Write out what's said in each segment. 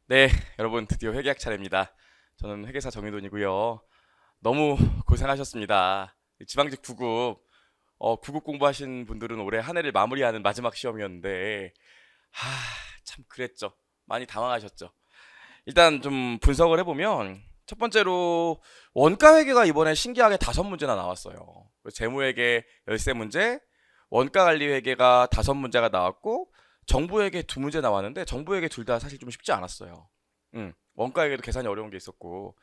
네, 여러분 드디어 회계학 차례입니다. 저는 회계사 정의돈이고요. 너무 고생하셨습니다. 지방직 9급, 9급 공부하신 분들은 올해 한 해를 마무리하는 마지막 시험이었는데, 하, 참 그랬죠. 많이 당황하셨죠. 일단 좀 분석을 해보면, 첫 번째로 원가 회계가 이번에 신기하게 5문제나 나왔어요. 재무회계 13문제, 원가관리 회계가 5문제가 나왔고, 정부회계 2문제 나왔는데 정부회계 둘 다 사실 좀 쉽지 않았어요. 원가회계도 계산이 어려운 게 있었고,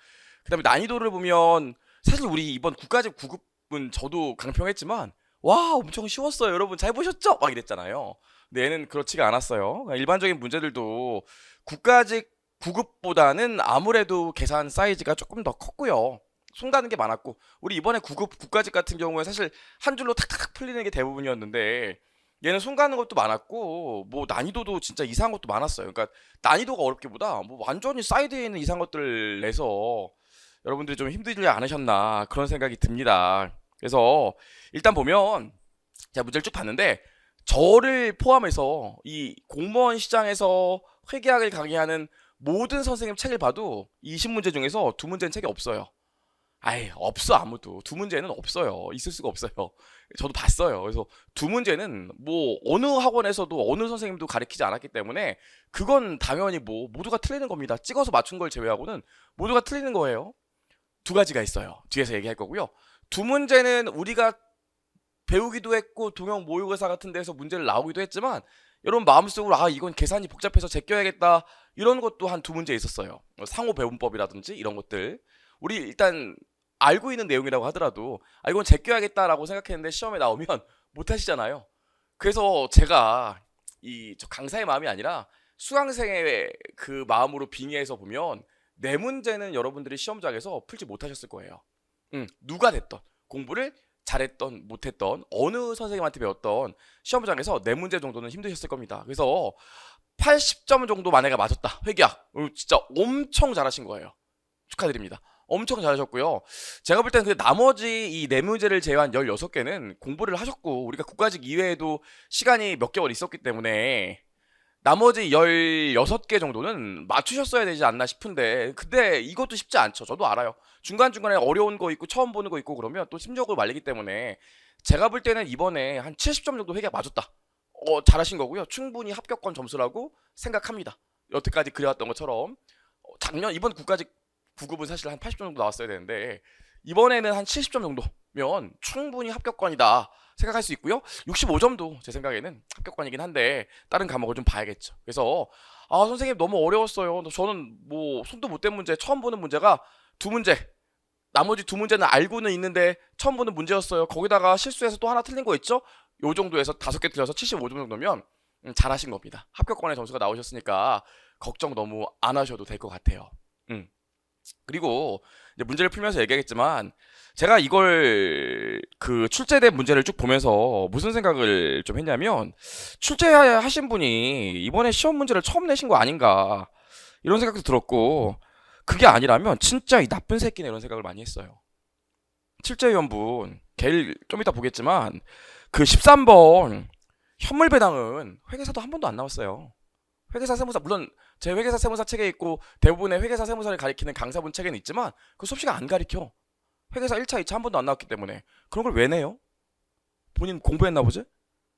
그다음에 난이도를 보면 사실 우리 이번 국가직 9급은 저도 강평했지만 와 엄청 쉬웠어요. 여러분 잘 보셨죠? 막 이랬잖아요. 근데 얘는 그렇지가 않았어요. 그러니까 일반적인 문제들도 국가직 9급보다는 아무래도 계산 사이즈가 조금 더 컸고요. 손가는 게 많았고 우리 이번에 9급 국가직 같은 경우에 사실 한 줄로 탁탁 풀리는 게 대부분이었는데 얘는 손 가는 것도 많았고 뭐 난이도도 진짜 이상한 것도 많았어요. 그러니까 난이도가 어렵기보다 뭐 완전히 사이드에 있는 이상한 것들을 내서 여러분들이 좀 힘들지 않으셨나 그런 생각이 듭니다. 그래서 일단 보면 제가 문제를 쭉 봤는데 저를 포함해서 이 공무원 시장에서 회계학을 강의하는 모든 선생님 책을 봐도 이 20문제 중에서 2문제는 책이 없어요. 아예 없어. 아무도 2문제는 없어요. 있을 수가 없어요. 저도 봤어요. 그래서 2문제는 뭐 어느 학원에서도 어느 선생님도 가르치지 않았기 때문에 그건 당연히 뭐 모두가 틀리는 겁니다. 찍어서 맞춘 걸 제외하고는 모두가 틀리는 거예요. 두 가지가 있어요. 뒤에서 얘기할 거고요. 2문제는 우리가 배우기도 했고 동영 모의고사 같은 데서 문제를 나오기도 했지만 여러분 마음속으로 아 이건 계산이 복잡해서 제껴야겠다 이런 것도 한 2문제 있었어요. 상호 배분법이라든지 이런 것들 우리 일단 알고 있는 내용이라고 하더라도 아 이건 제껴야겠다라고 생각했는데 시험에 나오면 못 하시잖아요. 그래서 제가 저 강사의 마음이 아니라 수강생의 그 마음으로 빙의해서 보면 네 문제는 여러분들이 시험장에서 풀지 못하셨을 거예요. 누가 됐던 공부를 잘했던 못했던 어느 선생님한테 배웠던 시험장에서 네 문제 정도는 힘드셨을 겁니다. 그래서 80점 정도 만약에 맞았다. 회계학 진짜 엄청 잘하신 거예요. 축하드립니다. 엄청 잘하셨고요. 제가 볼 때는 그 나머지 이 네 문제를 제외한 16개는 공부를 하셨고 우리가 국가직 이외에도 시간이 몇 개월 있었기 때문에 나머지 16개 정도는 맞추셨어야 되지 않나 싶은데 근데 이것도 쉽지 않죠. 저도 알아요. 중간중간에 어려운 거 있고 처음 보는 거 있고 그러면 또 심적으로 말리기 때문에 제가 볼 때는 이번에 한 70점 정도 회계 맞았다. 잘하신 거고요. 충분히 합격권 점수라고 생각합니다. 여태까지 그래왔던 것처럼 작년 이번 국가직 9급은 사실 한 80점 정도 나왔어야 되는데 이번에는 한 70점 정도면 충분히 합격권이다 생각할 수 있고요. 65점도 제 생각에는 합격권이긴 한데 다른 과목을 좀 봐야겠죠. 그래서 아 선생님 너무 어려웠어요. 저는 뭐 손도 못 댄 문제 처음 보는 문제가 2문제 나머지 2문제는 알고는 있는데 처음 보는 문제였어요. 거기다가 실수해서 또 하나 틀린 거 있죠? 요 정도에서 5개 틀려서 75점 정도면 잘하신 겁니다. 합격권의 점수가 나오셨으니까 걱정 너무 안 하셔도 될 것 같아요. 그리고 이제 문제를 풀면서 얘기하겠지만 제가 이걸 그 출제된 문제를 쭉 보면서 무슨 생각을 좀 했냐면 출제하신 분이 이번에 시험 문제를 처음 내신 거 아닌가 이런 생각도 들었고 그게 아니라면 진짜 이 나쁜 새끼네 이런 생각을 많이 했어요. 출제위원분 걔를 좀 이따 보겠지만 그 13번 현물 배당은 회계사도 한 번도 안 나왔어요. 회계사 세무사 물론 제 회계사 세무사 책에 있고 대부분의 회계사 세무사를 가리키는 강사분 책에는 있지만 그 수업시간 안 가리켜. 회계사 1차, 2차 한 번도 안 나왔기 때문에 그런 걸 왜 내요? 본인 공부했나 보지?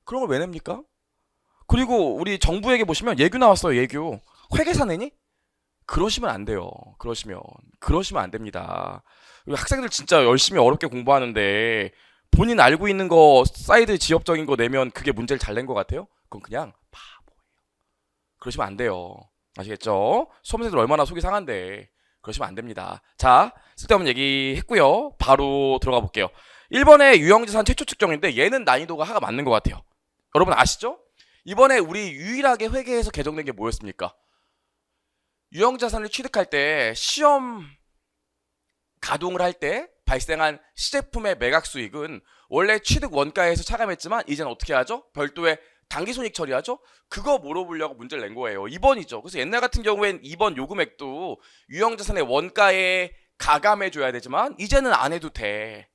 그런 걸 왜 냅니까? 그리고 우리 정부에게 보시면 예규 나왔어요. 예규. 회계사 내니? 그러시면 안 돼요. 그러시면 안 됩니다. 학생들 진짜 열심히 어렵게 공부하는데 본인 알고 있는 거 사이드 지엽적인 거 내면 그게 문제를 잘 낸 것 같아요? 그건 그냥 그러시면 안 돼요. 아시겠죠? 수험생들 얼마나 속이 상한데 그러시면 안 됩니다. 자, 쓸데없는 얘기 했고요. 바로 들어가 볼게요. 1번의 유형자산 최초 측정인데 얘는 난이도가 하가 맞는 것 같아요. 여러분 아시죠? 이번에 우리 유일하게 회계에서 개정된 게 뭐였습니까? 유형자산을 취득할 때 시험 가동을 할 때 발생한 시제품의 매각 수익은 원래 취득 원가에서 차감했지만 이제는 어떻게 하죠? 별도의 당기손익 처리하죠? 그거 물어보려고 문제를 낸 거예요. 2번이죠. 그래서 옛날 같은 경우엔 2번 요금액도 유형자산의 원가에 가감해줘야 되지만 이제는 안 해도 돼.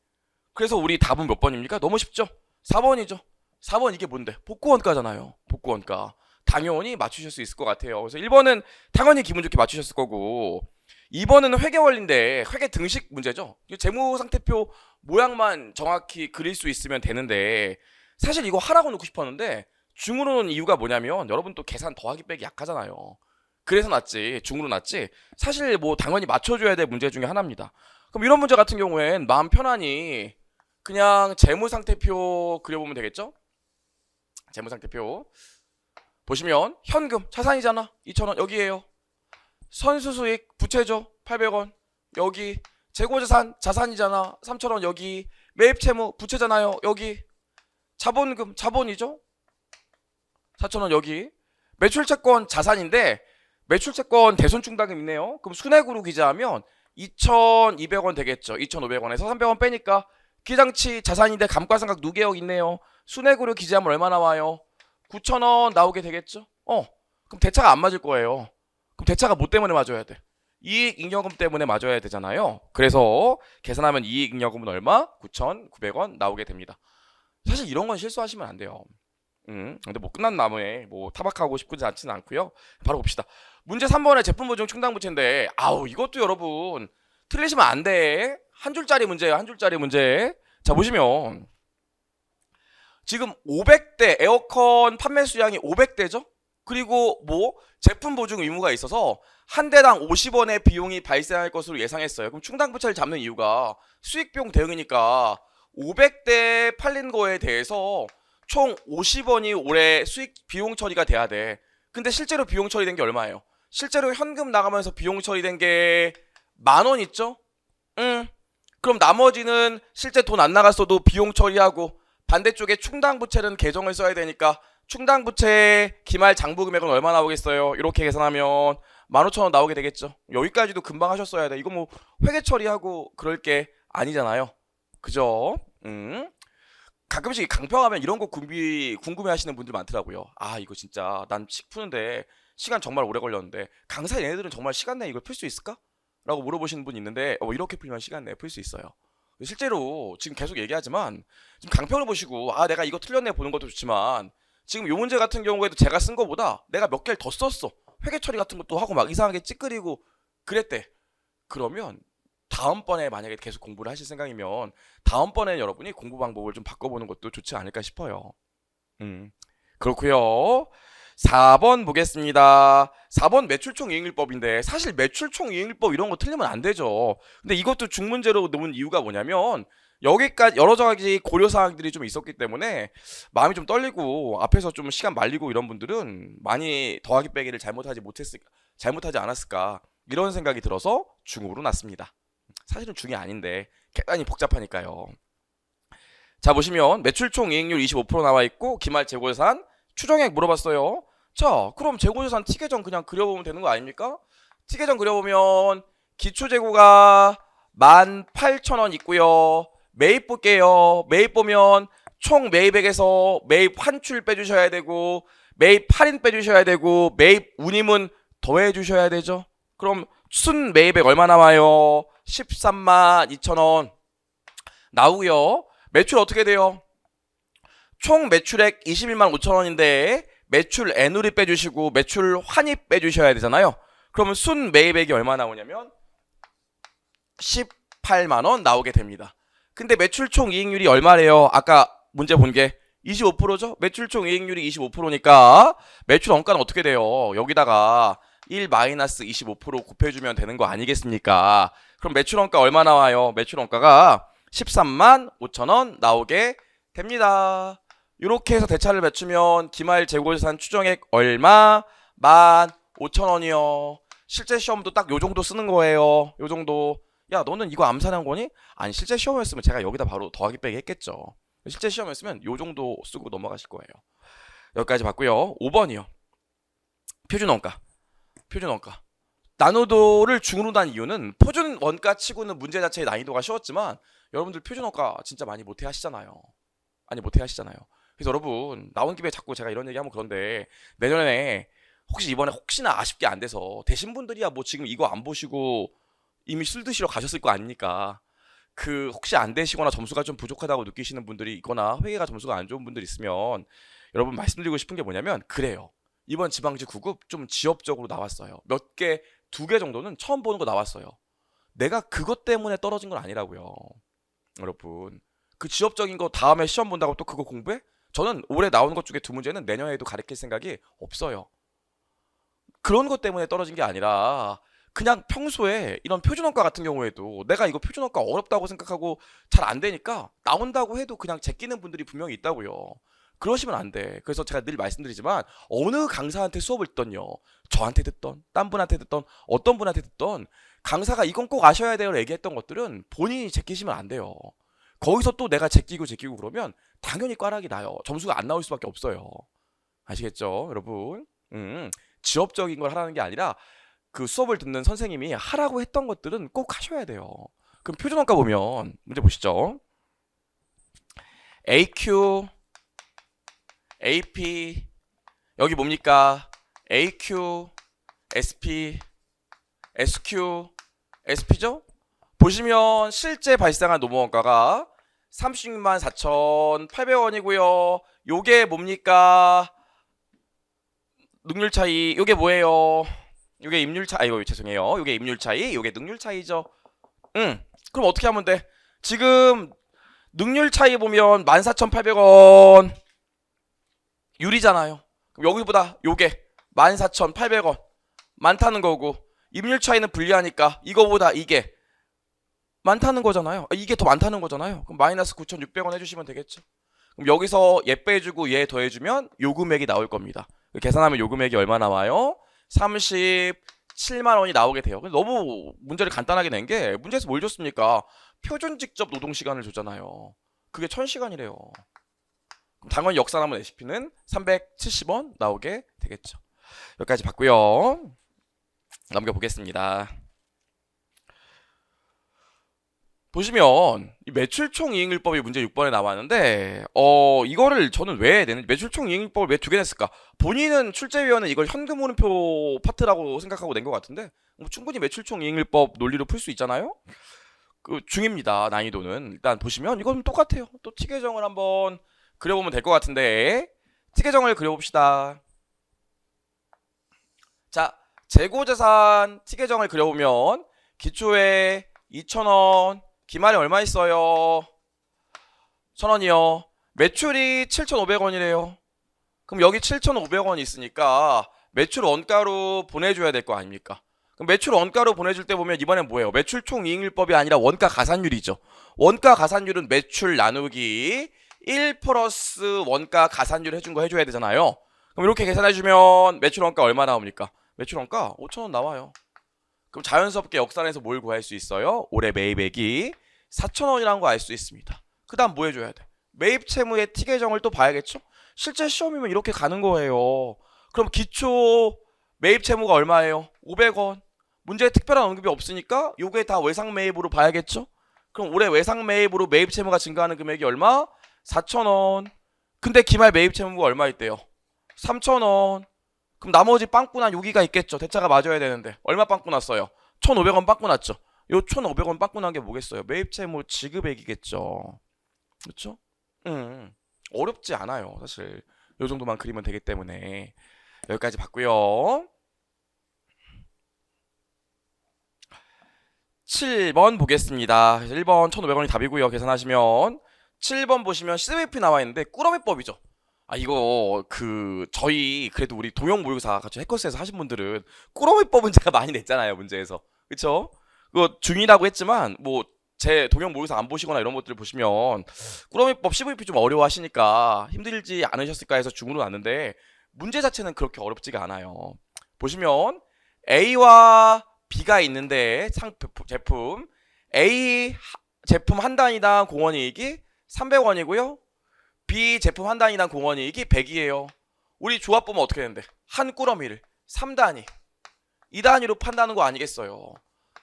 그래서 우리 답은 몇 번입니까? 너무 쉽죠? 4번이죠. 4번 이게 뭔데? 복구원가잖아요. 복구원가. 당연히 맞추실 수 있을 것 같아요. 그래서 1번은 당연히 기분 좋게 맞추셨을 거고 2번은 회계 원리인데 회계 등식 문제죠. 재무상태표 모양만 정확히 그릴 수 있으면 되는데 사실 이거 하라고 놓고 싶었는데 중으로 놓은 이유가 뭐냐면 여러분 또 계산 더하기 빼기 약하잖아요. 그래서 놨지. 중으로 놨지. 사실 뭐 당연히 맞춰줘야 될 문제 중에 하나입니다. 그럼 이런 문제 같은 경우엔 마음 편안히 그냥 재무상태표 그려보면 되겠죠? 재무상태표 보시면 현금 자산이잖아. 2,000원 여기에요. 선수수익 부채죠. 800원 여기. 재고자산 자산이잖아. 3,000원 여기. 매입채무 부채잖아요. 여기. 자본금 자본이죠. 4,000원 여기. 매출채권 자산인데 매출채권 대손충당금 있네요. 그럼 순액으로 기재하면 2,200원 되겠죠. 2,500원에서 300원 빼니까 기장치 자산인데 감가상각 누계역 있네요. 순액으로 기재하면 얼마 나와요? 9,000원 나오게 되겠죠. 그럼 대차가 안 맞을 거예요. 그럼 대차가 뭐 때문에 맞아야 돼? 이익잉여금 때문에 맞아야 되잖아요. 그래서 계산하면 이익잉여금은 얼마? 9,900원 나오게 됩니다. 사실 이런 건 실수하시면 안 돼요. 근데 뭐 끝난 나무에 뭐 타박하고 싶지 않지는 않고요. 바로 봅시다. 문제 3번에 제품 보증 충당부채인데 아우 이것도 여러분 틀리시면 안 돼. 한 줄짜리 문제예요. 한 줄짜리 문제. 자 보시면 지금 500대 에어컨 판매 수량이 500대죠. 그리고 뭐 제품 보증 의무가 있어서 한 대당 50원의 비용이 발생할 것으로 예상했어요. 그럼 충당부채를 잡는 이유가 수익비용 대응이니까 500대 팔린 거에 대해서 총 50원이 올해 수익 비용 처리가 돼야 돼. 근데 실제로 비용 처리된 게 얼마예요? 실제로 현금 나가면서 비용 처리된 게 10,000원 있죠? 그럼 나머지는 실제 돈 안 나갔어도 비용 처리하고 반대쪽에 충당부채는 계정을 써야 되니까 충당부채 기말 장부 금액은 얼마 나오겠어요? 이렇게 계산하면 15,000원 나오게 되겠죠. 여기까지도 금방 하셨어야 돼. 이거 뭐 회계 처리하고 그럴 게 아니잖아요. 그죠? 가끔씩 강평하면 이런 거 궁금해 하시는 분들 많더라고요. 아 이거 진짜 난 식 푸는데 시간 정말 오래 걸렸는데 강사 얘네들은 정말 시간 내에 이걸 풀 수 있을까? 라고 물어보시는 분이 있는데 이렇게 풀면 시간 내에 풀 수 있어요. 실제로 지금 계속 얘기하지만 지금 강평을 보시고 아 내가 이거 틀렸네 보는 것도 좋지만 지금 요 문제 같은 경우에도 제가 쓴 거보다 내가 몇 개를 더 썼어. 회계 처리 같은 것도 하고 막 이상하게 찌끄리고 그랬대. 그러면 다음번에 만약에 계속 공부를 하실 생각이면 다음번에 여러분이 공부 방법을 좀 바꿔보는 것도 좋지 않을까 싶어요. 그렇고요. 4번 보겠습니다. 4번 매출총 이익률법인데 사실 매출총 이익률법 이런 거 틀리면 안 되죠. 근데 이것도 중문제로 놓은 이유가 뭐냐면 여기까지 여러 가지 고려사항들이 좀 있었기 때문에 마음이 좀 떨리고 앞에서 좀 시간 말리고 이런 분들은 많이 더하기 빼기를 잘못하지 않았을까 이런 생각이 들어서 중으로 놨습니다. 사실은 중이 아닌데 계산이 복잡하니까요. 자 보시면 매출총 이익률 25% 나와 있고 기말 재고자산 추정액 물어봤어요. 자 그럼 재고자산 티계정 그냥 그려보면 되는 거 아닙니까? 티계정 그려보면 기초재고가 18,000원 있고요. 매입 볼게요. 매입 보면 총 매입액에서 매입 환출 빼주셔야 되고 매입 할인 빼주셔야 되고 매입 운임은 더해 주셔야 되죠. 그럼 순 매입액 얼마 나와요? 132,000원 나오고요. 매출 어떻게 돼요? 총 매출액 215,000원인데 매출 애누리 빼주시고 매출 환입 빼주셔야 되잖아요. 그러면 순 매입액이 얼마 나오냐면 18만원 나오게 됩니다. 근데 매출총 이익률이 얼마래요? 아까 문제 본 게 25%죠? 매출총 이익률이 25%니까 매출 원가는 어떻게 돼요? 여기다가 1-25% 곱해주면 되는 거 아니겠습니까? 그럼 매출 원가 얼마 나와요? 매출 원가가 135,000원 나오게 됩니다. 이렇게 해서 대차를 맞추면 기말 재고자산 추정액 얼마? 15,000원이요. 실제 시험도 딱 요 정도 쓰는 거예요. 요 정도. 야 너는 이거 암산한 거니? 아니 실제 시험이었으면 제가 여기다 바로 더하기 빼기 했겠죠. 실제 시험이었으면 요 정도 쓰고 넘어가실 거예요. 여기까지 봤고요. 5번이요. 표준원가. 표준원가. 난이도를 중으로 난 이유는 표준원가 치고는 문제 자체의 난이도가 쉬웠지만 여러분들 표준원가 진짜 많이 못해 하시잖아요. 그래서 여러분 나온 김에 자꾸 제가 이런 얘기하면 그런데 내년에 이번에 혹시나 아쉽게 안 돼서 되신 분들이야 뭐 지금 이거 안 보시고 이미 술 드시러 가셨을 거 아닙니까? 그 혹시 안 되시거나 점수가 좀 부족하다고 느끼시는 분들이 있거나 회계가 점수가 안 좋은 분들이 있으면 여러분 말씀드리고 싶은 게 뭐냐면 그래요. 이번 지방직 9급 좀 지엽적으로 나왔어요. 몇 개, 2개 정도는 처음 보는 거 나왔어요. 내가 그것 때문에 떨어진 건 아니라고요. 여러분, 그 지엽적인 거 다음에 시험 본다고 또 그거 공부해? 저는 올해 나오는 것 중에 2문제는 내년에도 가르칠 생각이 없어요. 그런 것 때문에 떨어진 게 아니라 그냥 평소에 이런 표준원가 같은 경우에도 내가 이거 표준원가 어렵다고 생각하고 잘 안 되니까 나온다고 해도 그냥 제끼는 분들이 분명히 있다고요. 그러시면 안 돼. 그래서 제가 늘 말씀드리지만 어느 강사한테 수업을 듣던요, 저한테 듣던, 딴 분한테 듣던, 어떤 분한테 듣던, 강사가 이건 꼭 아셔야 돼요 얘기했던 것들은 본인이 제끼시면 안 돼요. 거기서 또 내가 제끼고 그러면 당연히 꽈락이 나요. 점수가 안 나올 수밖에 없어요. 아시겠죠 여러분? 지엽적인 걸 하라는 게 아니라 그 수업을 듣는 선생님이 하라고 했던 것들은 꼭 하셔야 돼요. 그럼 표준원가 보면 문제 보시죠. AQ, AP, 여기 뭡니까? AQ, SP, SQ, SP죠? 보시면 실제 발생한 노무원가가 36만 4,800원이고요. 요게 뭡니까? 능률 차이. 요게 뭐예요? 요게 임률 차이. 아이고 죄송해요. 요게 임률 차이, 요게 능률 차이죠. 그럼 어떻게 하면 돼? 지금 능률 차이 보면 14,800원 유리잖아요. 그럼 여기보다 요게 14,800원 많다는 거고, 임률 차이는 불리하니까 이거보다 이게 많다는 거잖아요. 이게 더 많다는 거잖아요. 그럼 마이너스 9,600원 해주시면 되겠죠. 그럼 여기서 얘 빼주고 얘 더해주면 요 금액이 나올 겁니다. 계산하면 요 금액이 얼마 나와요? 37만 원이 나오게 돼요. 너무 문제를 간단하게 낸 게, 문제에서 뭘 줬습니까? 표준 직접 노동 시간을 줬잖아요. 그게 1000시간이래요. 그럼 당연히 역산하면 SP는 370원 나오게 되겠죠. 여기까지 봤고요. 넘겨보겠습니다. 보시면 이 매출총 이익률법이 문제 6번에 나왔는데, 이거를 저는 왜 내는, 매출총 이익률법을 왜 2개 냈을까? 본인은 출제위원은 이걸 현금 흐름표 파트라고 생각하고 낸 것 같은데, 충분히 매출총 이익률법 논리로 풀 수 있잖아요. 그 중입니다. 난이도는 일단 보시면 이건 똑같아요. 또 티계정을 한번 그려보면 될 것 같은데, 티계정을 그려봅시다. 자, 재고재산 티계정을 그려보면 기초에 2,000원, 기말에 얼마 있어요? 1,000원이요. 매출이 7,500원이래요. 그럼 여기 7,500원이 있으니까 매출 원가로 보내줘야 될 거 아닙니까? 그럼 매출 원가로 보내줄 때 보면 이번엔 뭐예요? 매출 총 이익률법이 아니라 원가 가산율이죠. 원가 가산율은 매출 나누기 1 플러스 원가 가산율 해준 거 해줘야 되잖아요. 그럼 이렇게 계산해주면 매출 원가 얼마 나옵니까? 매출 원가 5,000원 나와요. 그럼 자연스럽게 역산해서 뭘 구할 수 있어요? 올해 매입액이 4,000원이라는 거 알 수 있습니다. 그 다음 뭐 해줘야 돼? 매입 채무의 티계정을 또 봐야겠죠? 실제 시험이면 이렇게 가는 거예요. 그럼 기초 매입 채무가 얼마예요? 500원. 문제에 특별한 언급이 없으니까 요게 다 외상 매입으로 봐야겠죠? 그럼 올해 외상 매입으로 매입 채무가 증가하는 금액이 얼마? 4,000원. 근데 기말 매입 채무가 얼마 있대요? 3,000원. 그럼 나머지 빵꾸난 여기가 있겠죠. 대차가 맞아야 되는데 얼마 빵꾸났어요? 1,500원 빵꾸났죠. 요 1,500원 빵꾸난 게 뭐겠어요? 매입채무 지급액이겠죠. 그렇죠? 어렵지 않아요. 사실 요 정도만 그리면 되기 때문에. 여기까지 봤고요. 7번 보겠습니다. 1번 1,500원이 답이고요. 계산하시면 7번 보시면 CWP 나와 있는데 꾸러미법이죠. 이거 저희 그래도 우리 동영 모의고사 같이 해커스에서 하신 분들은 꾸러미법은 제가 많이 냈잖아요, 문제에서. 그쵸? 그거 중이라고 했지만 뭐 제 동영 모의고사 안 보시거나 이런 것들을 보시면 꾸러미법 CVP 좀 어려워하시니까 힘들지 않으셨을까 해서 중으로 놨는데, 문제 자체는 그렇게 어렵지가 않아요. 보시면 A와 B가 있는데 제품 A 제품 한 단위당 공원이익이 300원이고요. B 제품 한 단위당 공원이익이 100이에요. 우리 조합 보면 어떻게 되는데? 한 꾸러미를 3단위, 2단위로 판다는 거 아니겠어요?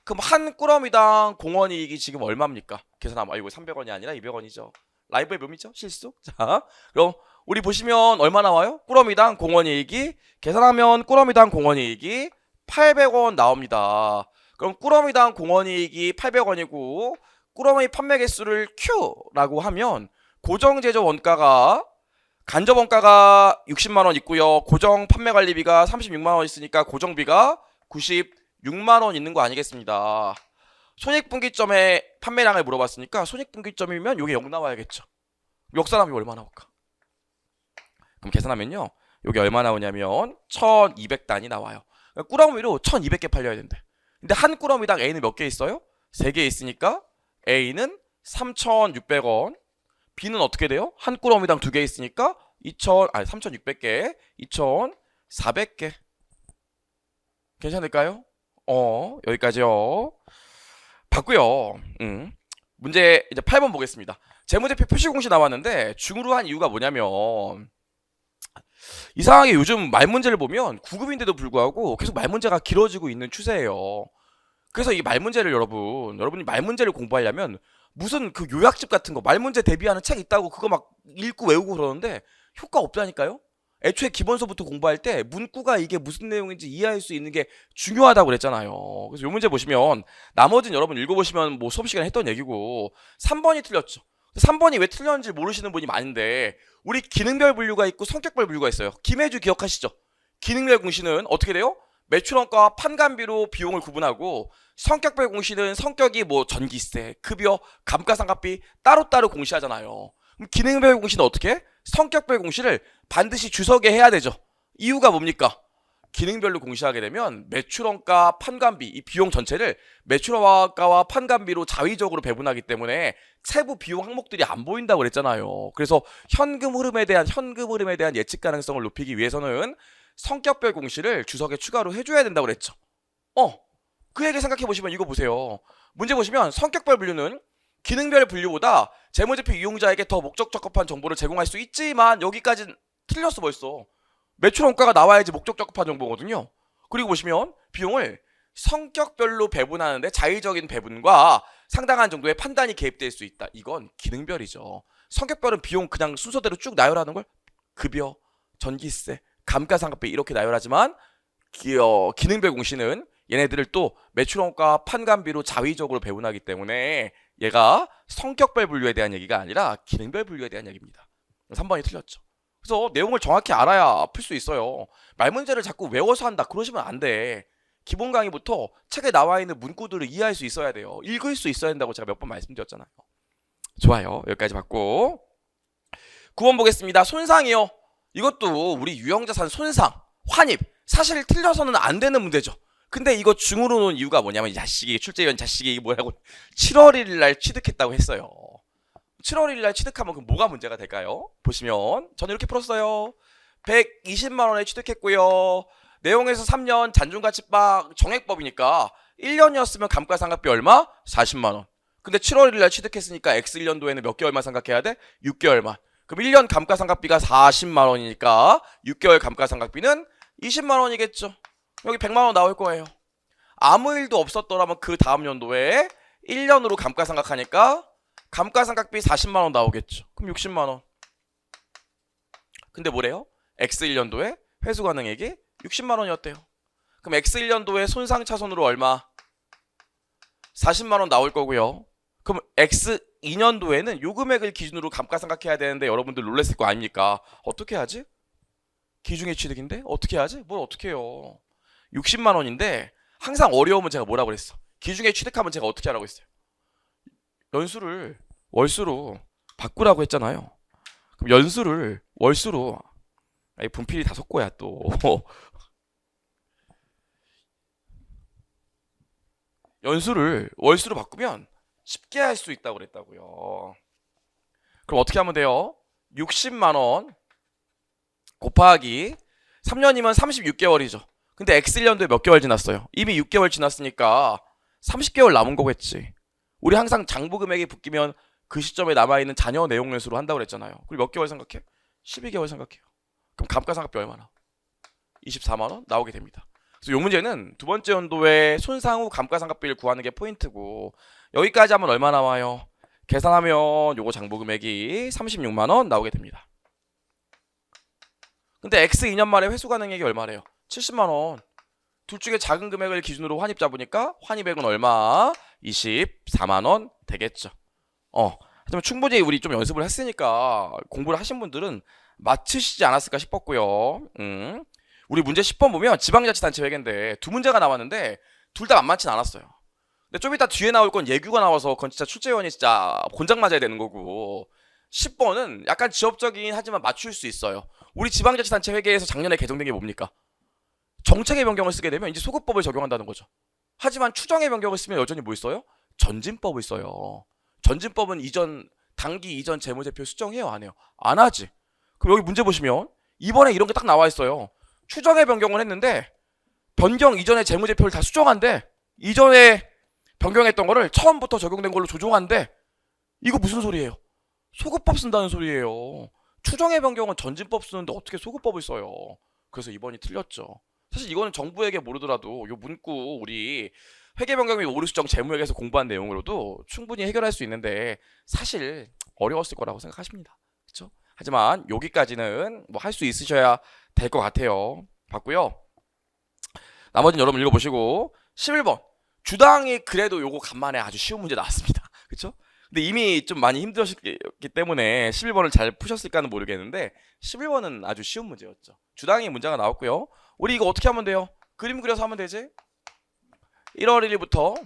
그럼 한 꾸러미당 공원이익이 지금 얼마입니까? 계산하면 이거 300원이 아니라 200원이죠. 라이브의 묘미죠? 실수? 자, 그럼 우리 보시면 얼마 나와요? 꾸러미당 공원이익이, 계산하면 꾸러미당 공원이익이 800원 나옵니다. 그럼 꾸러미당 공원이익이 800원이고 꾸러미 판매 개수를 Q라고 하면 고정제조 원가가 간접 원가가 60만 원 있고요. 고정 판매 관리비가 36만 원 있으니까 고정비가 96만 원 있는 거 아니겠습니다. 손익분기점의 판매량을 물어봤으니까 손익분기점이면 요게 0 나와야겠죠. 역산하면 얼마 나올까? 그럼 계산하면요. 요게 얼마 나오냐면 1200단이 나와요. 꾸러미로 1200개 팔려야 된대. 근데 한 꾸러미당 A는 몇 개 있어요? 3개 있으니까 A는 3600원. B는 어떻게 돼요? 한 꾸러미당 2개 있으니까 3600개, 2400개. 괜찮을까요? 여기까지요. 봤고요. 문제 이제 8번 보겠습니다. 재무제표 표시공시 나왔는데 중으로 한 이유가 뭐냐면 이상하게 요즘 말 문제를 보면 9급인데도 불구하고 계속 말 문제가 길어지고 있는 추세예요. 그래서 이 말 문제를 여러분이 말 문제를 공부하려면 무슨 그 요약집 같은 거 말 문제 대비하는 책 있다고 그거 막 읽고 외우고 그러는데 효과 없다니까요. 애초에 기본서부터 공부할 때 문구가 이게 무슨 내용인지 이해할 수 있는 게 중요하다고 그랬잖아요. 그래서 이 문제 보시면 나머지는 여러분 읽어보시면 뭐 수업 시간에 했던 얘기고 3번이 틀렸죠. 3번이 왜 틀렸는지 모르시는 분이 많은데 우리 기능별 분류가 있고 성격별 분류가 있어요. 김혜주 기억하시죠? 기능별 공시는 어떻게 돼요? 매출원가와 판관비로 비용을 구분하고 성격별 공시는 성격이 뭐 전기세, 급여, 감가상각비 따로따로 공시하잖아요. 그럼 기능별 공시는 어떻게 해? 성격별 공시를 반드시 주석에 해야 되죠. 이유가 뭡니까? 기능별로 공시하게 되면 매출원가, 판관비 이 비용 전체를 매출원가와 판관비로 자의적으로 배분하기 때문에 세부 비용 항목들이 안 보인다고 그랬잖아요. 그래서 현금 흐름에 대한 예측 가능성을 높이기 위해서는 성격별 공시를 주석에 추가로 해줘야 된다고 그랬죠. 그 얘기 생각해 보시면 이거 보세요. 문제 보시면 성격별 분류는 기능별 분류보다 재무제표 이용자에게 더 목적 적합한 정보를 제공할 수 있지만 여기까지는 틀렸어 벌써. 매출 원가가 나와야지 목적 적합한 정보거든요. 그리고 보시면 비용을 성격별로 배분하는데 자의적인 배분과 상당한 정도의 판단이 개입될 수 있다. 이건 기능별이죠. 성격별은 비용 그냥 순서대로 쭉 나열하는 걸 급여, 전기세, 감가상각비 이렇게 나열하지만 기능별 공시는 얘네들을 또 매출원가 판관비로 자의적으로 배분하기 때문에 얘가 성격별 분류에 대한 얘기가 아니라 기능별 분류에 대한 얘기입니다. 3번이 틀렸죠. 그래서 내용을 정확히 알아야 풀 수 있어요. 말 문제를 자꾸 외워서 한다 그러시면 안 돼. 기본 강의부터 책에 나와 있는 문구들을 이해할 수 있어야 돼요. 읽을 수 있어야 된다고 제가 몇 번 말씀드렸잖아요. 좋아요. 여기까지 봤고 9번 보겠습니다. 손상이요. 이것도 우리 유형자산 손상, 환입 사실 틀려서는 안 되는 문제죠. 근데 이거 중으로 놓은 이유가 뭐냐면 이 자식이 출제위원 자식이 이게 뭐라고 7월 1일 날 취득했다고 했어요. 7월 1일 날 취득하면 그럼 뭐가 문제가 될까요? 보시면 저는 이렇게 풀었어요. 120만 원에 취득했고요. 내용에서 3년 잔존가치박 정액법이니까 1년이었으면 감가상각비 얼마? 40만 원. 근데 7월 1일 날 취득했으니까 X 1년도에는 몇 개월만 상각해야 돼? 6개월만. 그럼 1년 감가상각비가 40만 원이니까 6개월 감가상각비는 20만 원이겠죠. 여기 100만 원 나올 거예요. 아무 일도 없었더라면 그 다음 연도에 1년으로 감가상각하니까 감가상각비 40만 원 나오겠죠. 그럼 60만 원. 근데 뭐래요? X 1년도에 회수 가능액이 60만 원이었대요. 그럼 X 1년도에 손상 차손으로 얼마? 40만 원 나올 거고요. 그럼 X 2년도에는 요 금액을 기준으로 감가상각해야 되는데 여러분들 놀랬을 거 아닙니까? 어떻게 하지? 기중의 취득인데? 어떻게 하지? 뭘 어떻게 해요? 60만 원인데 항상 어려우면 제가 뭐라고 그랬어? 기중에 취득하면 제가 어떻게 하라고 했어요? 연수를 월수로 바꾸라고 했잖아요. 그럼 연수를 월수로 분필이 다 섞고야 또 연수를 월수로 바꾸면 쉽게 할 수 있다고 그랬다고요. 그럼 어떻게 하면 돼요? 60만 원 곱하기 3년이면 36개월이죠. 근데 X 1년도에 몇 개월 지났어요? 이미 6개월 지났으니까 30개월 남은 거겠지. 우리 항상 장부 금액이 붙기면 그 시점에 남아있는 자녀 내용 연수로 한다고 그랬잖아요. 그리고 몇 개월 생각해? 12개월 생각해요. 그럼 감가상각비 얼마나? 24만 원 나오게 됩니다. 그래서 이 문제는 두 번째 연도에 손상 후 감가상각비를 구하는 게 포인트고 여기까지 하면 얼마 나와요? 계산하면 요거 장부 금액이 36만 원 나오게 됩니다. 근데 X 2년 만에 회수 가능액이 얼마래요? 70만 원. 둘 중에 작은 금액을 기준으로 환입 잡으니까 환입액은 얼마? 24만 원 되겠죠. 하지만 충분히 우리 좀 연습을 했으니까 공부를 하신 분들은 맞추시지 않았을까 싶었고요. 우리 문제 10번 보면 지방자치단체 회계인데 두 문제가 나왔는데 둘 다 만만치 않았어요. 근데 좀 이따 뒤에 나올 건 예규가 나와서 그건 진짜 출제위원이 진짜 곤장 맞아야 되는 거고, 10번은 약간 지엽적이긴 하지만 맞출 수 있어요. 우리 지방자치단체 회계에서 작년에 개정된 게 뭡니까? 정책의 변경을 쓰게 되면 이제 소급법을 적용한다는 거죠. 하지만 추정의 변경을 쓰면 여전히 뭐 있어요? 전진법을 써요. 전진법은 당기 이전 재무제표 수정해요, 안 해요? 안 하지. 그럼 여기 문제 보시면 이번에 이런 게 딱 나와 있어요. 추정의 변경을 했는데 변경 이전의 재무제표를 다 수정한대. 이전에 변경했던 거를 처음부터 적용된 걸로 조정한대. 이거 무슨 소리예요? 소급법 쓴다는 소리예요. 추정의 변경은 전진법 쓰는데 어떻게 소급법을 써요? 그래서 이번이 틀렸죠. 사실 이거는 정부에게 모르더라도 요 문구 우리 회계 변경 및 오류 수정 재무회계에서 공부한 내용으로도 충분히 해결할 수 있는데 사실 어려웠을 거라고 생각하십니다. 그렇죠? 하지만 여기까지는 뭐 할 수 있으셔야 될 것 같아요. 봤고요. 나머지는 여러분 읽어보시고 11번 주당이 그래도 요거 간만에 아주 쉬운 문제 나왔습니다. 그렇죠? 근데 이미 좀 많이 힘드셨기 때문에 11번을 잘 푸셨을까는 모르겠는데 11번은 아주 쉬운 문제였죠. 주당이 문제가 나왔고요. 우리 이거 어떻게 하면 돼요? 그림 그려서 하면 되지? 1월 1일부터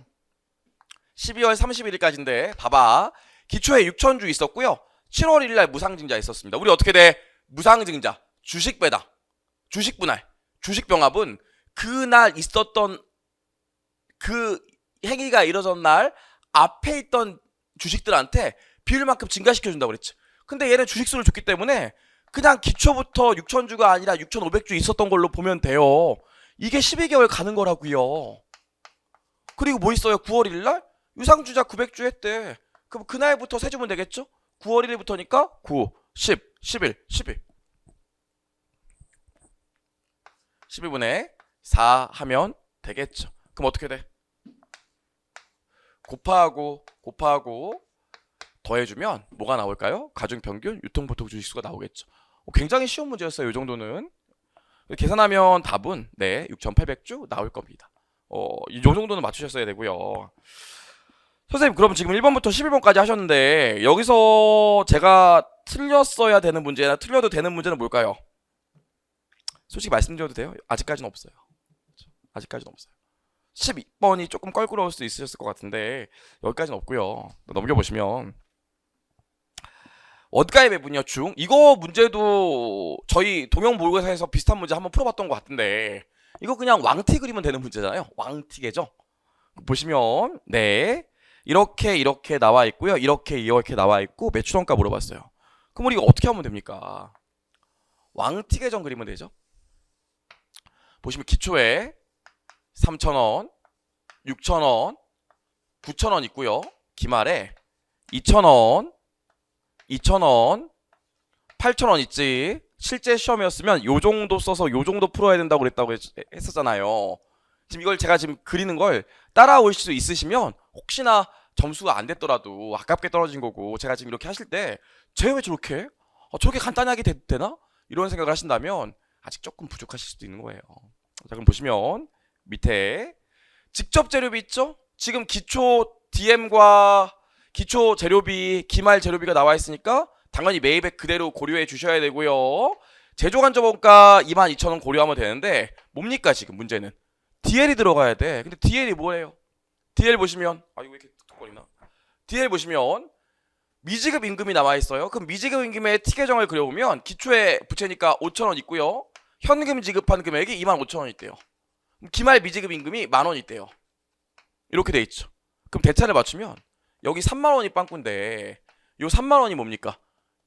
12월 31일까지인데 봐봐. 기초에 6천주 있었고요. 7월 1일날 무상증자 있었습니다. 우리 어떻게 돼? 무상증자, 주식배당, 주식분할, 주식병합은 그날 있었던 그 행위가 이뤄진 날 앞에 있던 주식들한테 비율만큼 증가시켜준다고 그랬지. 근데 얘는 주식수를 줬기 때문에 그냥 기초부터 6천주가 아니라 6,500주 있었던 걸로 보면 돼요. 이게 12개월 가는 거라고요. 그리고 뭐 있어요? 9월 1일날 유상주자 900주 했대. 그럼 그날부터 세주면 되겠죠? 9월 1일부터니까 9, 10, 11, 12. 12분의 4 하면 되겠죠. 그럼 어떻게 돼? 곱하고 더해주면 뭐가 나올까요? 가중평균 유통보통 주식수가 나오겠죠. 굉장히 쉬운 문제였어요. 이 정도는. 계산하면 답은 네 6,800주 나올 겁니다. 이 정도는 맞추셨어야 되고요. 선생님 그럼 지금 1번부터 11번까지 하셨는데 여기서 제가 틀렸어야 되는 문제나 틀려도 되는 문제는 뭘까요? 솔직히 말씀드려도 돼요? 아직까지는 없어요. 아직까지는 없어요. 12번이 조금 껄끄러울 수 있으셨을 것 같은데 여기까지는 없고요. 넘겨보시면 원가의 배분이요 중 이거 문제도 저희 동영모의고사에서 비슷한 문제 한번 풀어봤던 것 같은데 이거 그냥 왕티 그리면 되는 문제잖아요. 왕티계죠. 보시면 네 이렇게 나와 있고요. 이렇게 나와 있고 매출원가 물어봤어요. 그럼 우리 이거 어떻게 하면 됩니까? 왕티계정 그리면 되죠. 보시면 기초에 3,000원, 6,000원, 9,000원 있고요. 기말에 2,000원, 2,000원, 8,000원 있지. 실제 시험이었으면 요 정도 써서 요 정도 풀어야 된다고 그랬다고 했었잖아요. 지금 이걸 제가 지금 그리는 걸 따라오실 수 있으시면 혹시나 점수가 안 됐더라도 아깝게 떨어진 거고 제가 지금 이렇게 하실 때 쟤 왜 저렇게 해? 저렇게 간단하게 되나? 이런 생각을 하신다면 아직 조금 부족하실 수도 있는 거예요. 자 그럼 보시면 밑에 직접 재료비 있죠? 지금 기초 DM과 기초 재료비, 기말 재료비가 나와 있으니까 당연히 매입액 그대로 고려해 주셔야 되고요. 제조간접원가 22,000원 고려하면 되는데 뭡니까 지금 문제는? DL이 들어가야 돼. 근데 DL이 뭐예요? DL 보시면 이거 왜 이렇게 툭거리나? DL 보시면 미지급 임금이 나와 있어요. 그럼 미지급 임금의 T계정을 그려보면 기초에 부채니까 5,000원 있고요. 현금 지급한 금액이 25,000원 있대요. 기말 미지급 임금이 10,000원 있대요. 이렇게 돼 있죠. 그럼 대차를 맞추면 여기 30,000원이 빵꾸인데 요 30,000원이 뭡니까?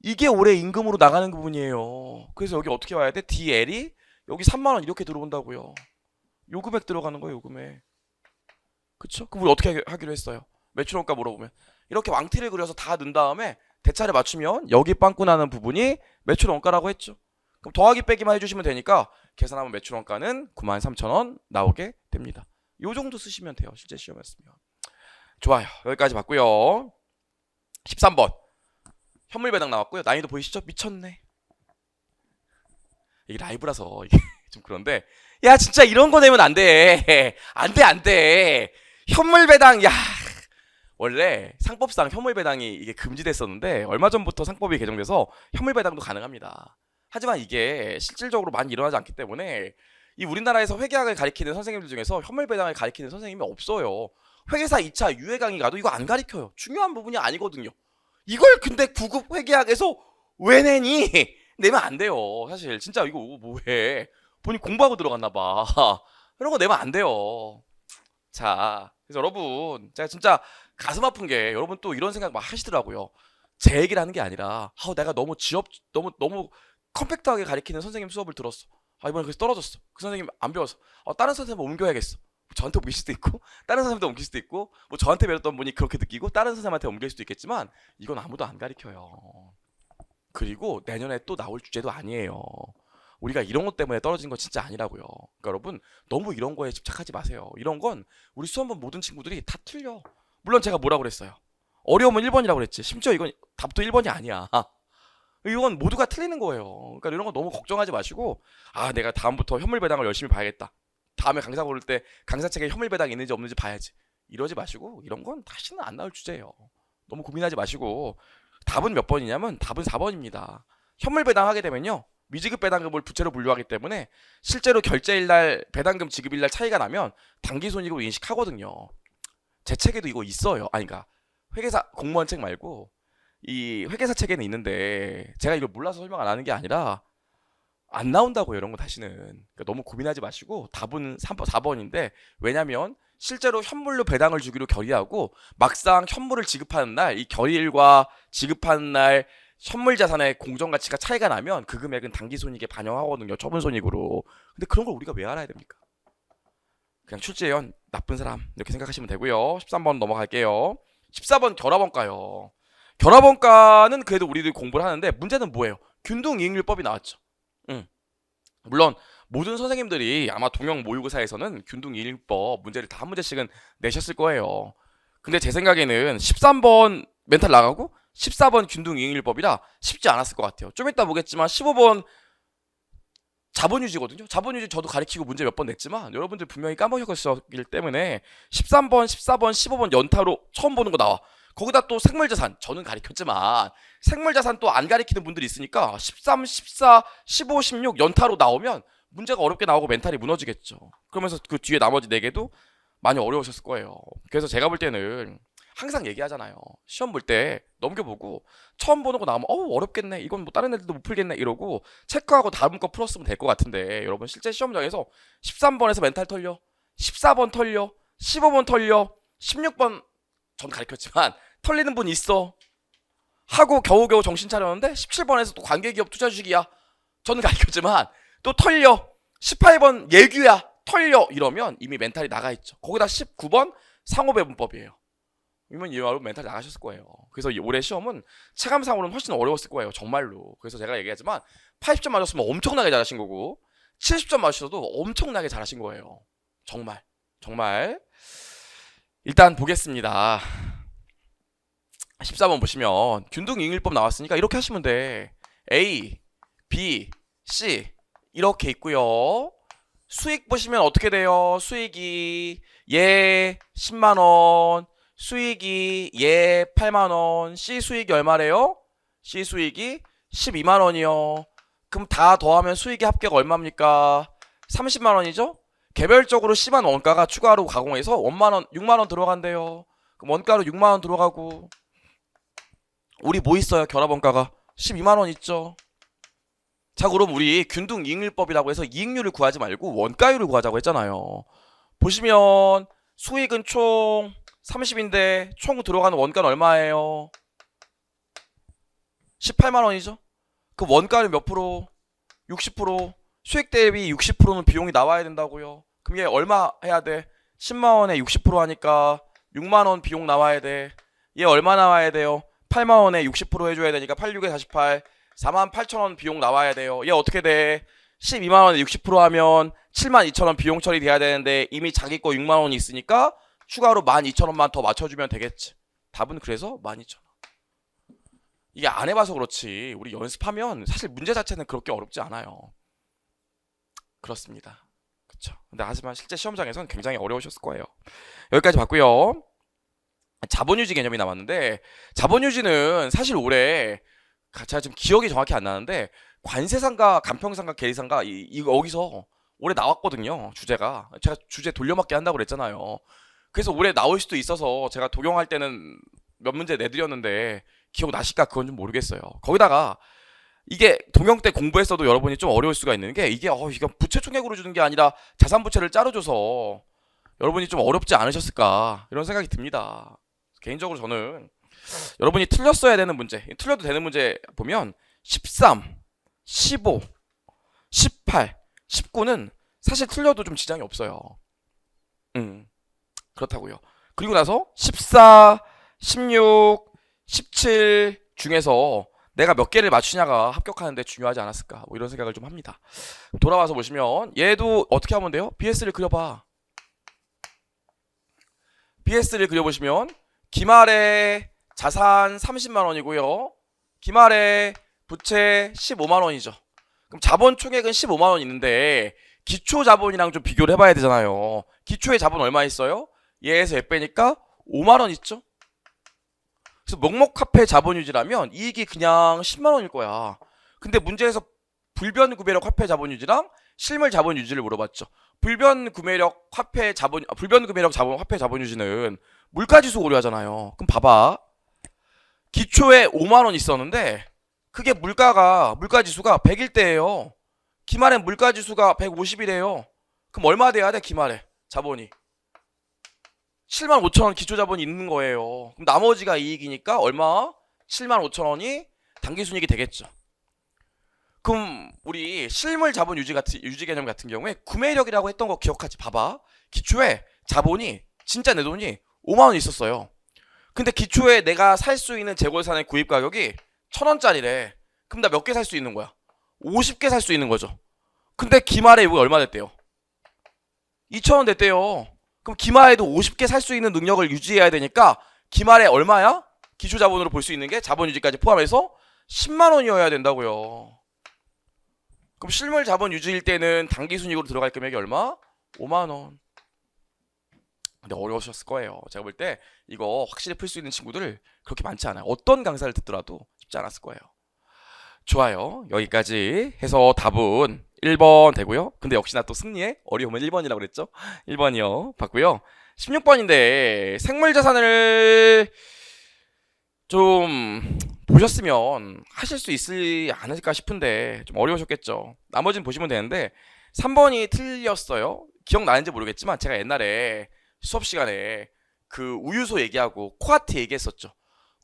이게 올해 임금으로 나가는 부분이에요. 그래서 여기 어떻게 와야 돼? DL이 여기 30,000원 이렇게 들어온다고요. 요 금액 들어가는 거예요. 요 금액. 그쵸? 그럼 우리 어떻게 하기로 했어요? 매출원가 물어보면 이렇게 왕티를 그려서 다 넣은 다음에 대차를 맞추면 여기 빵꾸 나는 부분이 매출원가라고 했죠. 그럼 더하기 빼기만 해주시면 되니까 계산하면 매출원가는 93,000원 나오게 됩니다. 요 정도 쓰시면 돼요. 실제 시험이었으면. 좋아요. 여기까지 봤고요. 13번 현물 배당 나왔고요. 난이도 보이시죠? 미쳤네. 이게 라이브라서 이게 좀 그런데 야 진짜 이런 거 내면 안 돼. 안 돼. 현물 배당 야 원래 상법상 현물 배당이 이게 금지됐었는데 얼마 전부터 상법이 개정돼서 현물 배당도 가능합니다. 하지만 이게 실질적으로 많이 일어나지 않기 때문에 이 우리나라에서 회계학을 가리키는 선생님들 중에서 현물 배당을 가리키는 선생님이 없어요. 회계사 2차 유해 강의 가도 이거 안 가리켜요. 중요한 부분이 아니거든요. 이걸 근데 9급 회계학에서 왜 내니? 내면 안 돼요. 사실 진짜 이거 뭐해? 본인 공부하고 들어갔나 봐. 이런 거 내면 안 돼요. 자, 그래서 여러분, 제가 진짜 가슴 아픈 게 여러분 또 이런 생각 막 하시더라고요. 제 얘기를 하는 게 아니라, 내가 너무 너무 컴팩트하게 가리키는 선생님 수업을 들었어. 이번에 그래서 떨어졌어. 그 선생님 안 배웠어. 다른 선생님 옮겨야겠어. 저한테 옮길 수도 있고, 다른 선생님한테 옮길 수도 있고, 뭐 저한테 배웠던 분이 그렇게 느끼고, 다른 선생님한테 옮길 수도 있겠지만, 이건 아무도 안 가리켜요. 그리고 내년에 또 나올 주제도 아니에요. 우리가 이런 것 때문에 떨어진 거 진짜 아니라고요. 그러니까 여러분 너무 이런 거에 집착하지 마세요. 이런 건 우리 수험반 모든 친구들이 다 틀려. 물론 제가 뭐라고 그랬어요. 어려우면 1번이라고 그랬지. 심지어 이건 답도 1번이 아니야. 이건 모두가 틀리는 거예요. 그러니까 이런 거 너무 걱정하지 마시고 내가 다음부터 현물 배당을 열심히 봐야겠다. 다음에 강사 고를 때 강사책에 현물 배당이 있는지 없는지 봐야지. 이러지 마시고 이런 건 다시는 안 나올 주제예요. 너무 고민하지 마시고 답은 몇 번이냐면 답은 4번입니다. 현물 배당하게 되면요. 미지급 배당금을 부채로 분류하기 때문에 실제로 결제일날 배당금 지급일날 차이가 나면 당기손익으로 인식하거든요. 제 책에도 이거 있어요. 그러니까 회계사 공무원 책 말고 이 회계사 책에는 있는데 제가 이걸 몰라서 설명 안 하는 게 아니라 안 나온다고요. 이런 거 다시는. 그러니까 너무 고민하지 마시고 답은 4번인데 왜냐면 실제로 현물로 배당을 주기로 결의하고 막상 현물을 지급하는 날 이 결의일과 지급하는 날 현물 자산의 공정 가치가 차이가 나면 그 금액은 당기 손익에 반영하거든요. 처분 손익으로. 근데 그런 걸 우리가 왜 알아야 됩니까? 그냥 출제위원 나쁜 사람 이렇게 생각하시면 되고요. 13번 넘어갈게요. 14번 결합원가요. 결합원가는 그래도 우리들이 공부를 하는데 문제는 뭐예요? 균등이익률법이 나왔죠. 물론 모든 선생님들이 아마 동영 모의고사에서는 균등이익률법 문제를 다 한 문제씩은 내셨을 거예요. 근데 제 생각에는 13번 멘탈 나가고 14번 균등이익률법이라 쉽지 않았을 것 같아요. 좀 이따 보겠지만 15번 자본유지거든요. 자본유지 저도 가리키고 문제 몇 번 냈지만 여러분들 분명히 까먹으셨기 때문에 13번, 14번, 15번 연타로 처음 보는 거 나와. 거기다 또 생물자산 저는 가리켰지만 생물자산 또 안 가리키는 분들이 있으니까 13, 14, 15, 16 연타로 나오면 문제가 어렵게 나오고 멘탈이 무너지겠죠. 그러면서 그 뒤에 나머지 4개도 많이 어려우셨을 거예요. 그래서 제가 볼 때는 항상 얘기하잖아요. 시험 볼 때 넘겨보고 처음 보는 거 나오면 어렵겠네. 이건 뭐 다른 애들도 못 풀겠네. 이러고 체크하고 다음 거 풀었으면 될 것 같은데 여러분 실제 시험장에서 13번에서 멘탈 털려, 14번 털려, 15번 털려, 16번 전 가르쳤지만 털리는 분 있어. 하고 겨우겨우 정신 차렸는데 17번에서 또 관계기업 투자주식이야. 저는 가르쳤지만 또 털려. 18번 예규야. 털려. 이러면 이미 멘탈이 나가 있죠. 거기다 19번 상호배분법이에요. 이면 여러분 멘탈 나가셨을 거예요. 그래서 올해 시험은 체감상으로는 훨씬 어려웠을 거예요. 정말로. 그래서 제가 얘기하지만 80점 맞았으면 엄청나게 잘하신 거고 70점 맞으셔도 엄청나게 잘하신 거예요. 정말. 일단 보겠습니다. 14번 보시면 균등이익률법 나왔으니까 이렇게 하시면 돼. A, B, C 이렇게 있고요. 수익 보시면 어떻게 돼요? 수익이 얘 10만원, 수익이 얘 8만원, C 수익이 얼마래요? C 수익이 12만원이요. 그럼 다 더하면 수익의 합계가 얼마입니까? 30만원이죠? 개별적으로 C만 원가가 추가로 가공해서 6만원 들어간대요. 그럼 원가로 6만원 들어가고 우리 뭐 있어요? 결합원가가 12만원 있죠. 자 그럼 우리 균등이익률법이라고 해서 이익률을 구하지 말고 원가율을 구하자고 했잖아요. 보시면 수익은 총 30인데 총 들어가는 원가는 얼마예요? 18만원이죠. 그 원가를 몇 프로? 60%. 수익 대비 60%는 비용이 나와야 된다고요. 그럼 얘 얼마 해야 돼? 10만원에 60% 하니까 6만원 비용 나와야 돼. 얘 얼마 나와야 돼요? 8만원에 60% 해줘야 되니까 86에 48 48,000원 비용 나와야 돼요. 얘 어떻게 돼? 12만원에 60% 하면 72,000원 비용 처리돼야 되는데 이미 자기 거 6만원이 있으니까 추가로 12,000원만 더 맞춰주면 되겠지. 답은 그래서 12,000원. 이게 안 해봐서 그렇지 우리 연습하면 사실 문제 자체는 그렇게 어렵지 않아요. 그렇습니다. 그쵸. 근데 하지만 실제 시험장에서는 굉장히 어려우셨을 거예요. 여기까지 봤고요. 자본유지 개념이 남았는데, 자본유지는 사실 올해 제가 지금 기억이 정확히 안 나는데 관세상가, 간평상가, 계리상가 여기서 올해 나왔거든요. 주제가 제가 주제 돌려막기 한다고 그랬잖아요. 그래서 올해 나올 수도 있어서 제가 독영할 때는 몇 문제 내드렸는데 기억 나실까 그건 좀 모르겠어요. 거기다가 이게 동영 때 공부했어도 여러분이 좀 어려울 수가 있는 게 이게 이거 부채 총액으로 주는 게 아니라 자산 부채를 짜로 줘서 여러분이 좀 어렵지 않으셨을까 이런 생각이 듭니다. 개인적으로 저는 여러분이 틀렸어야 되는 문제, 틀려도 되는 문제 보면 13, 15, 18, 19는 사실 틀려도 좀 지장이 없어요. 그렇다고요. 그리고 나서 14, 16, 17 중에서 내가 몇 개를 맞추냐가 합격하는데 중요하지 않았을까 뭐 이런 생각을 좀 합니다. 돌아와서 보시면 얘도 어떻게 하면 돼요? BS를 그려봐. BS를 그려보시면 기말에 자산 30만 원이고요. 기말에 부채 15만 원이죠. 그럼 자본 총액은 15만 원 있는데 기초 자본이랑 좀 비교를 해봐야 되잖아요. 기초의 자본 얼마 있어요? 얘에서 얘 빼니까 5만 원 있죠. 그래서 명목화폐 자본유지라면 이익이 그냥 10만 원일 거야. 근데 문제에서 불변구매력 화폐 자본유지랑 실물 자본유지를 물어봤죠. 불변구매력 화폐 자본유지는 물가지수 고려하잖아요. 그럼 봐봐. 기초에 5만 원 있었는데 그게 물가지수가 100일 때예요. 기말엔 물가지수가 150이래요. 그럼 얼마 돼야 돼? 기말에 자본이 7만 5천 원 기초 자본이 있는 거예요. 그럼 나머지가 이익이니까 얼마? 7만 5천 원이 당기순이익이 되겠죠. 그럼 우리 실물 자본 유지 개념 같은 경우에 구매력이라고 했던 거 기억하지? 봐봐. 기초에 자본이 진짜 내 돈이 5만 원 있었어요. 근데 기초에 내가 살 수 있는 재고자산의 구입 가격이 1,000원짜리래. 그럼 나 몇 개 살 수 있는 거야? 50개 살 수 있는 거죠. 근데 기말에 이거 얼마 됐대요? 2,000원 됐대요. 그럼 기말에도 50개 살 수 있는 능력을 유지해야 되니까 기말에 얼마야? 기초 자본으로 볼 수 있는 게 자본 유지까지 포함해서 10만 원이어야 된다고요. 그럼 실물 자본 유지일 때는 당기 순이익으로 들어갈 금액이 얼마? 5만 원. 근데 어려우셨을 거예요. 제가 볼 때 이거 확실히 풀 수 있는 친구들 그렇게 많지 않아요. 어떤 강사를 듣더라도 쉽지 않았을 거예요. 좋아요. 여기까지 해서 답은 1번 되고요. 근데 역시나 또 승리의 어려움은 1번이라고 그랬죠. 1번이요. 봤고요. 16번인데 생물자산을 좀 보셨으면 하실 수 있지 않을까 싶은데 좀 어려우셨겠죠. 나머지는 보시면 되는데 3번이 틀렸어요. 기억나는지 모르겠지만 제가 옛날에 수업 시간에 그 우유소 얘기하고 코아트 얘기했었죠.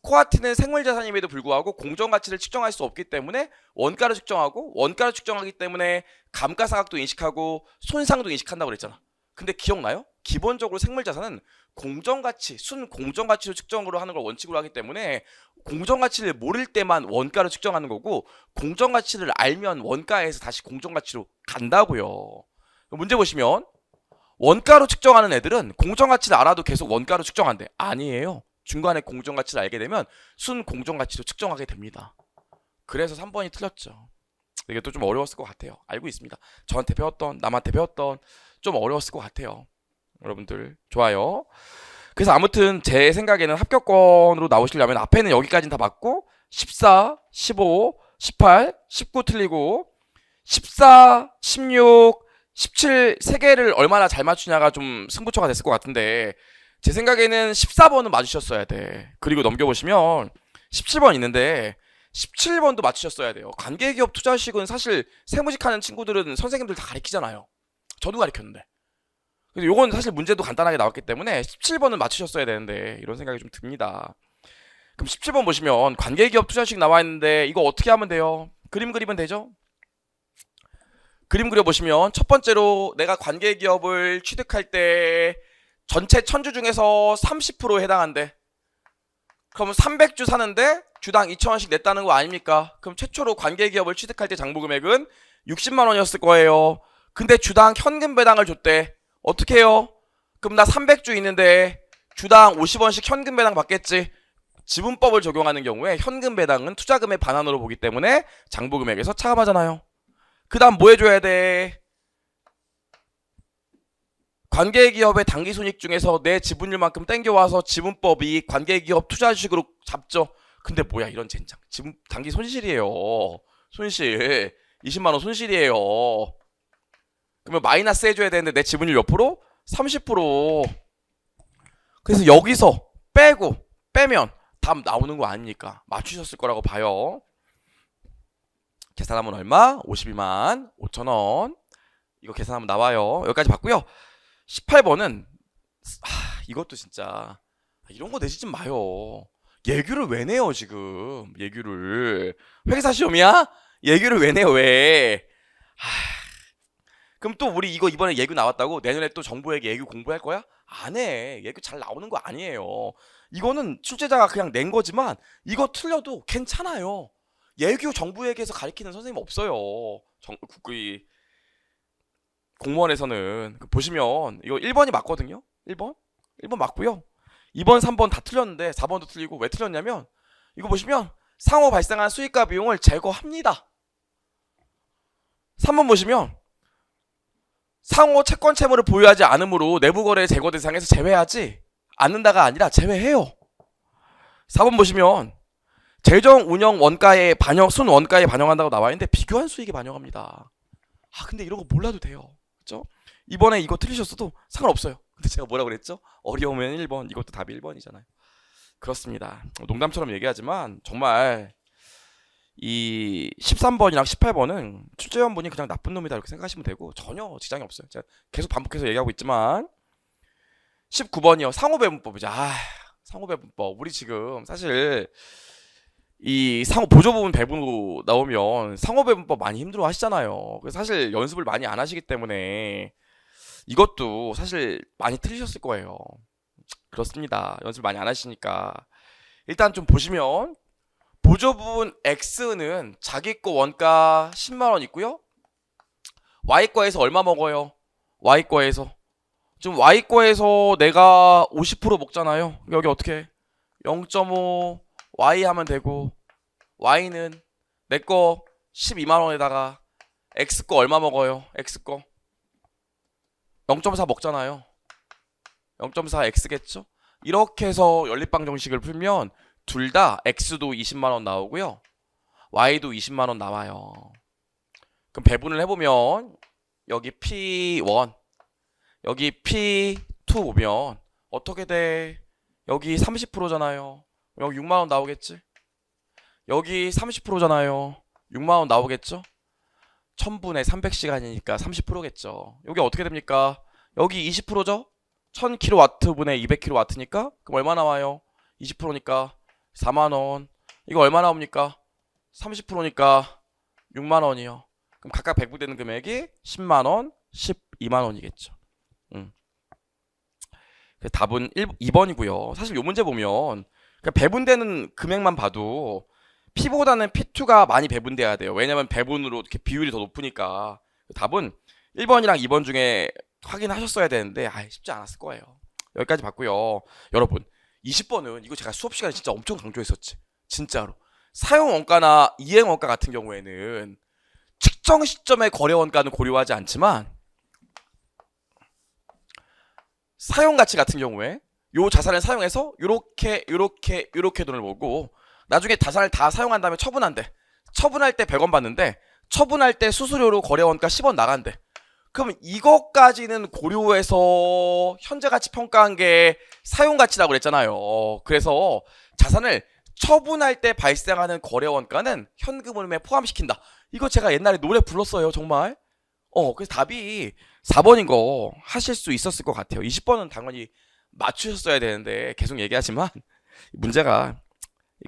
코아트는 생물자산임에도 불구하고 공정가치를 측정할 수 없기 때문에 원가를 측정하고 원가를 측정하기 때문에 감가상각도 인식하고 손상도 인식한다고 그랬잖아. 근데 기억나요? 기본적으로 생물자산은 공정가치, 순공정가치로 측정으로 하는 걸 원칙으로 하기 때문에 공정가치를 모를 때만 원가를 측정하는 거고 공정가치를 알면 원가에서 다시 공정가치로 간다고요. 문제 보시면 원가로 측정하는 애들은 공정가치를 알아도 계속 원가로 측정한대. 아니에요. 중간에 공정가치를 알게 되면 순공정가치로 측정하게 됩니다. 그래서 3번이 틀렸죠. 이게 또 좀 어려웠을 것 같아요. 알고 있습니다. 저한테 배웠던, 남한테 배웠던 좀 어려웠을 것 같아요. 여러분들 좋아요. 그래서 아무튼 제 생각에는 합격권으로 나오시려면 앞에는 여기까지는 다 맞고 14, 15, 18, 19 틀리고 14, 16, 17 3개를 얼마나 잘 맞추냐가 좀 승부처가 됐을 것 같은데 제 생각에는 14번은 맞으셨어야 돼. 그리고 넘겨보시면 17번 있는데 17번도 맞추셨어야 돼요. 관계기업 투자식은 사실 세무직 하는 친구들은 선생님들 다 가르치잖아요. 저도 가르쳤는데. 그래서 요건 사실 문제도 간단하게 나왔기 때문에 17번은 맞추셨어야 되는데 이런 생각이 좀 듭니다. 그럼 17번 보시면 관계기업 투자식 나와 있는데 이거 어떻게 하면 돼요? 그림 그리면 되죠? 그림 그려보시면 첫 번째로 내가 관계기업을 취득할 때 전체 1000주 중에서 30%에 해당한대. 그러면 300주 사는데 주당 2,000원씩 냈다는 거 아닙니까? 그럼 최초로 관계기업을 취득할 때 장부금액은 60만 원이었을 거예요. 근데 주당 현금 배당을 줬대. 어떻게 해요? 그럼 나 300주 있는데 주당 50원씩 현금 배당 받겠지. 지분법을 적용하는 경우에 현금 배당은 투자금의 반환으로 보기 때문에 장부금액에서 차감하잖아요. 그 다음 뭐 해줘야 돼? 관계기업의 당기손익 중에서 내 지분율만큼 땡겨와서 지분법이 관계기업 투자주식으로 잡죠. 근데 뭐야 이런 젠장. 지분 당기 손실이에요. 손실 20만원 손실이에요. 그러면 마이너스 해줘야 되는데 내 지분율 몇 프로? 30%. 그래서 여기서 빼면 답 나오는 거 아닙니까? 맞추셨을 거라고 봐요. 계산하면 얼마? 52만 5천원. 이거 계산하면 나와요. 여기까지 봤고요. 18번은 이것도 진짜 이런 거 내지 좀 마요. 예규를 왜 내요 지금? 예규를 회계사 시험이야? 예규를 왜 내요 왜? 그럼 또 우리 이거 이번에 예규 나왔다고 내년에 또 정부에게 예규 공부할 거야? 안 해. 예규 잘 나오는 거 아니에요. 이거는 출제자가 그냥 낸 거지만 이거 틀려도 괜찮아요. 예규 정부에게서 가르치는 선생님 없어요. 이 공무원에서는 보시면 이거 1번이 맞거든요. 1번 맞고요. 2번 3번 다 틀렸는데 4번도 틀리고. 왜 틀렸냐면 이거 보시면 상호 발생한 수익과 비용을 제거합니다. 3번 보시면 상호 채권 채무를 보유하지 않으므로 내부거래 제거 대상에서 제외하지 않는다가 아니라 제외해요. 4번 보시면 재정 운영 원가에 순원가에 반영한다고 나와 있는데 비교한 수익에 반영합니다. 근데 이런 거 몰라도 돼요. 그렇죠? 이번에 이거 틀리셨어도 상관없어요. 근데 제가 뭐라고 그랬죠? 어려우면 1번. 이것도 답이 1번이잖아요. 그렇습니다. 농담처럼 얘기하지만 정말 이 13번이랑 18번은 출제원분이 그냥 나쁜 놈이다 이렇게 생각하시면 되고 전혀 지장이 없어요. 제가 계속 반복해서 얘기하고 있지만 19번이요. 상호배분법이죠. 상호배분법. 우리 지금 사실 이 보조 부분 배분으로 나오면 상호배분법 많이 힘들어 하시잖아요. 그래서 사실 연습을 많이 안 하시기 때문에 이것도 사실 많이 틀리셨을 거예요. 그렇습니다. 연습을 많이 안 하시니까. 일단 좀 보시면 보조 부분 X는 자기 거 원가 10만원 있고요. Y 거에서 얼마 먹어요? Y 거에서 지금 Y 거에서 내가 50% 먹잖아요. 여기 어떻게 해? 0.5 Y 하면 되고, Y는 내 거 12만원에다가 X 거 얼마 먹어요? X 거 0.4 먹잖아요. 0.4 X겠죠? 이렇게 해서 연립방 정식을 풀면 둘 다 X도 20만원 나오고요, Y도 20만원 나와요. 그럼 배분을 해보면 여기 P1 여기 P2 보면 어떻게 돼? 여기 30%잖아요. 여기 6만원 나오겠지? 여기 30%잖아요. 6만원 나오겠죠? 1000분의 300시간이니까 30%겠죠. 여기 어떻게 됩니까? 여기 20%죠? 1000kW 분의 200kW니까 그럼 얼마 나와요? 20%니까 4만원. 이거 얼마 나옵니까? 30%니까 6만원이요. 그럼 각각 배분되는 금액이 10만원, 12만원이겠죠. 답은 2번이고요. 사실 이 문제 보면 배분되는 금액만 봐도 P보다는 P2가 많이 배분돼야 돼요. 왜냐면 배분으로 이렇게 비율이 더 높으니까. 답은 1번이랑 2번 중에 확인하셨어야 되는데 쉽지 않았을 거예요. 여기까지 봤고요. 여러분 20번은 이거 제가 수업 시간에 진짜 엄청 강조했었지. 진짜로. 사용원가나 이행원가 같은 경우에는 측정 시점의 거래원가는 고려하지 않지만 사용가치 같은 경우에 요 자산을 사용해서 요렇게 돈을 벌고 나중에 자산을 다 사용한 다음에 처분한대. 처분할 때 100원 받는데 처분할 때 수수료로 거래원가 10원 나간대. 그럼 이것까지는 고려해서 현재가치 평가한 게 사용가치라고 그랬잖아요. 그래서 자산을 처분할 때 발생하는 거래원가는 현금 흐름에 포함시킨다. 이거 제가 옛날에 노래 불렀어요. 정말. 그래서 답이 4번인 거 하실 수 있었을 것 같아요. 20번은 당연히 맞추셨어야 되는데 계속 얘기하지만 문제가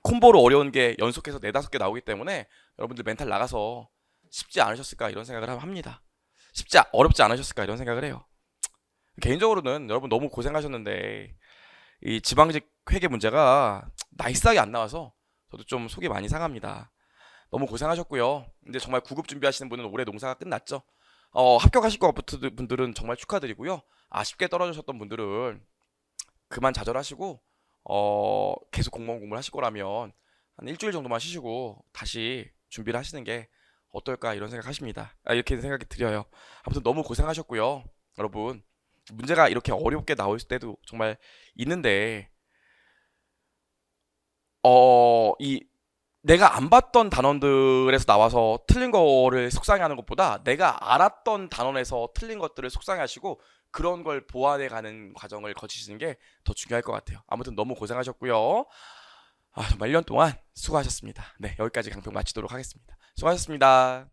콤보로 어려운 게 연속해서 4-5개 나오기 때문에 여러분들 멘탈 나가서 쉽지 않으셨을까 이런 생각을 합니다. 어렵지 않으셨을까 이런 생각을 해요. 개인적으로는 여러분 너무 고생하셨는데 이 지방직 회계 문제가 나이스하게 안 나와서 저도 좀 속이 많이 상합니다. 너무 고생하셨고요. 근데 정말 9급 준비하시는 분은 올해 농사가 끝났죠. 합격하실 것 같은 분들은 정말 축하드리고요. 아쉽게 떨어지셨던 분들은 그만 좌절하시고 계속 공무원 공부를 하실 거라면 한 일주일 정도만 쉬시고 다시 준비를 하시는 게 어떨까 이런 생각 하십니다. 이렇게 생각이 들어요. 아무튼 너무 고생하셨고요. 여러분 문제가 이렇게 어렵게 나올 때도 정말 있는데 이 내가 안 봤던 단원들에서 나와서 틀린 거를 속상해하는 것보다 내가 알았던 단원에서 틀린 것들을 속상해하시고 그런 걸 보완해 가는 과정을 거치시는 게 더 중요할 것 같아요. 아무튼 너무 고생하셨고요. 정말 1년 동안 수고하셨습니다. 네, 여기까지 강평 마치도록 하겠습니다. 수고하셨습니다.